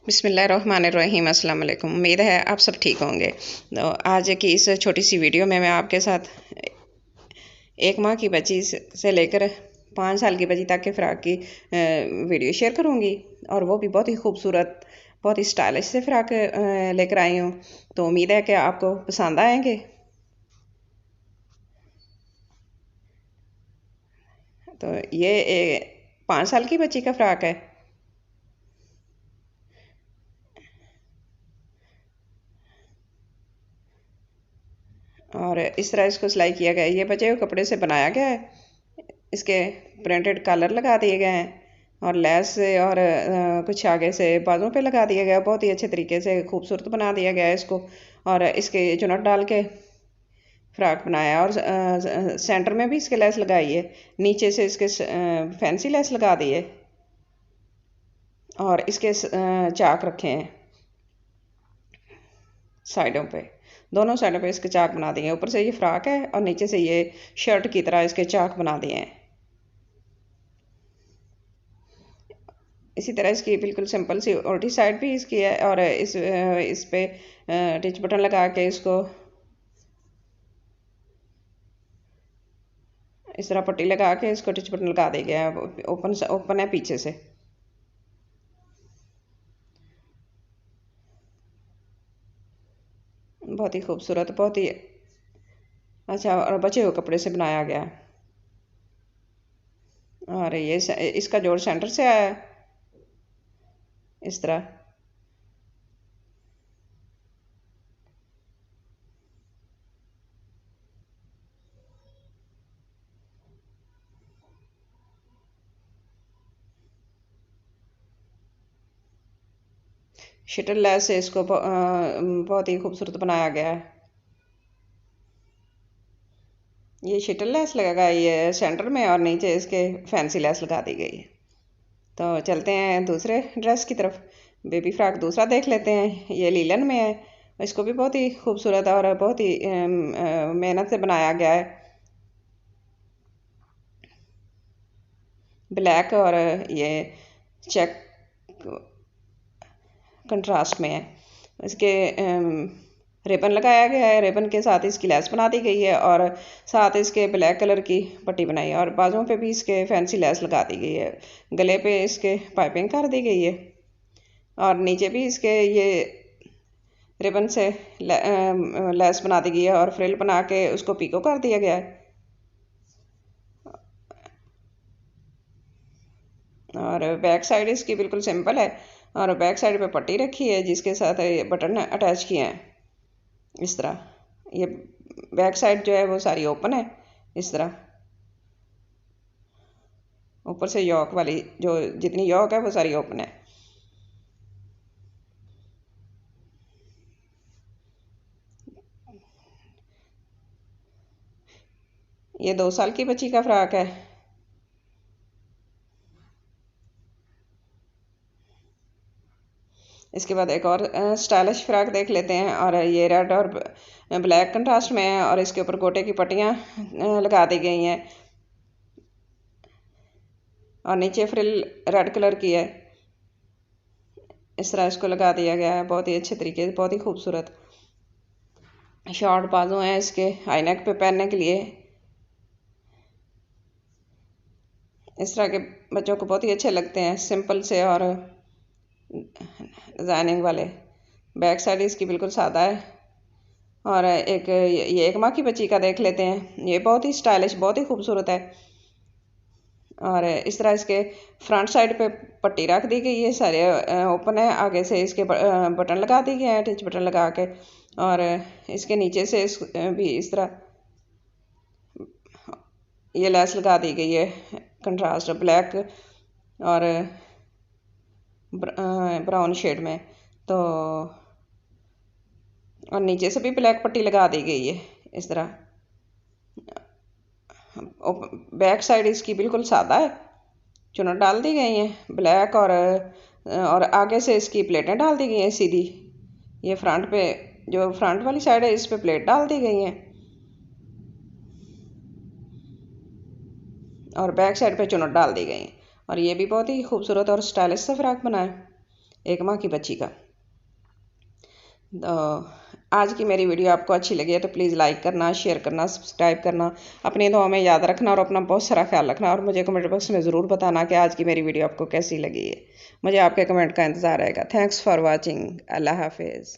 बिस्मिल्लाहिर्रहमानिर्रहीम। अस्सलाम वालेकुम। उम्मीद है आप सब ठीक होंगे। तो आज की इस छोटी सी वीडियो में मैं आपके साथ 1 माह की बच्ची से लेकर 5 साल की बच्ची तक के फ़्रॉक की वीडियो शेयर करूँगी, और वो भी बहुत ही खूबसूरत, बहुत ही स्टाइलिश से फ़्रॉक लेकर आई हूँ। तो उम्मीद है कि आपको पसंद आएंगे। तो ये 5 साल की बच्ची का फ़्रॉक है, और इस तरह इसको सिलाई किया गया है। ये बचे हुए कपड़े से बनाया गया है। इसके प्रिंटेड कलर लगा दिए गए हैं, और लेस से और कुछ आगे से बाजू पे लगा दिया गया। बहुत ही अच्छे तरीके से खूबसूरत बना दिया गया है इसको। और इसके चुनट डाल के फ्रॉक बनाया, और सेंटर में भी इसके लेस लगाई है। नीचे से इसके फैंसी लेस लगा दी है, और इसके चाक रखे हैं साइडों पे। दोनों साइडों पे इसके चाक बना दिए हैं। ऊपर से ये फ्रॉक है, और नीचे से ये शर्ट की तरह इसके चाक बना दिए हैं। इसी तरह इसकी बिल्कुल सिंपल सी उल्टी साइड भी इसकी है, और इस पे टिच बटन लगा के इसको इस तरह पट्टी लगा के इसको टिच बटन लगा दिया गया है। ओपन है पीछे से। बहुत ही खूबसूरत, बहुत ही अच्छा और बचे हुए कपड़े से बनाया गया है। और ये इसका जोड़ सेंटर से आया है इस तरह। शटल लेस से इसको बहुत ही खूबसूरत बनाया गया है। ये शटल लेस लगा ये सेंटर में, और नीचे इसके फैंसी लेस लगा दी गई है। तो चलते हैं दूसरे ड्रेस की तरफ। बेबी फ्रॉक दूसरा देख लेते हैं। ये लीलन में है। इसको भी बहुत ही खूबसूरत और बहुत ही मेहनत से बनाया गया है। ब्लैक और ये चेक कंट्रास्ट में है। इसके रिबन लगाया गया है। रिबन के साथ इसकी लेस बना दी गई है, और साथ इसके ब्लैक कलर की पट्टी बनाई है, और बाजुओं पे भी इसके फैंसी लेस लगा दी गई है। गले पे इसके पाइपिंग कर दी गई है, और नीचे भी इसके ये रिबन से लेस बना दी गई है, और फ्रिल बना के उसको पीको कर दिया गया है। और बैक साइड इसकी बिल्कुल सिंपल है, और बैक साइड पे पट्टी रखी है जिसके साथ ये बटन अटैच किए हैं इस तरह। ये बैक साइड जो है वो सारी ओपन है इस तरह। ऊपर से यॉक वाली जो जितनी यॉक है वो सारी ओपन है। ये 2 साल की बच्ची का फ्रॉक है। इसके बाद एक और स्टाइलिश फ्रॉक देख लेते हैं, और ये रेड और ब्लैक कंट्रास्ट में है, और इसके ऊपर गोटे की पट्टियाँ लगा दी गई हैं, और नीचे फ्रिल रेड कलर की है। इस तरह इसको लगा दिया गया है बहुत ही अच्छे तरीके से, बहुत ही खूबसूरत। शॉर्ट बाजू हैं इसके हाई नेक पे पहनने के लिए। इस तरह के बच्चों को बहुत ही अच्छे लगते हैं, सिंपल से और डिज़ाइनिंग वाले। बैक साइड इसकी बिल्कुल सादा है। और ये 1 माह की बच्ची का देख लेते हैं। ये बहुत ही स्टाइलिश, बहुत ही खूबसूरत है। और इस तरह इसके फ्रंट साइड पे पट्टी रख दी गई है, सारे ओपन है। आगे से इसके बटन लगा दिए गए हैं, टच बटन लगा के। और इसके नीचे से भी इस तरह ये लेस लगा दी गई है, कंट्रास्ट ब्लैक और ब्राउन शेड में। तो और नीचे से भी ब्लैक पट्टी लगा दी गई है इस तरह। बैक साइड इसकी बिल्कुल सादा है। चुनट डाल दी गई हैं ब्लैक, और आगे से इसकी प्लेटें डाल दी गई हैं सीधी। ये फ्रंट पे जो फ्रंट वाली साइड है इस पे प्लेट डाल दी गई हैं, और बैक साइड पे चुनट डाल दी गई हैं। और ये भी बहुत ही खूबसूरत और स्टाइलिश सा फ्रॉक बना है। 1 माह की बच्ची का। तो आज की मेरी वीडियो आपको अच्छी लगी है तो प्लीज़ लाइक करना, शेयर करना, सब्सक्राइब करना, अपनी दुआ में याद रखना और अपना बहुत सारा ख्याल रखना। और मुझे कमेंट बॉक्स में ज़रूर बताना कि आज की मेरी वीडियो आपको कैसी लगी है। मुझे आपके कमेंट का इंतज़ार रहेगा। Thanks for watching. अल्लाह हाफिज़।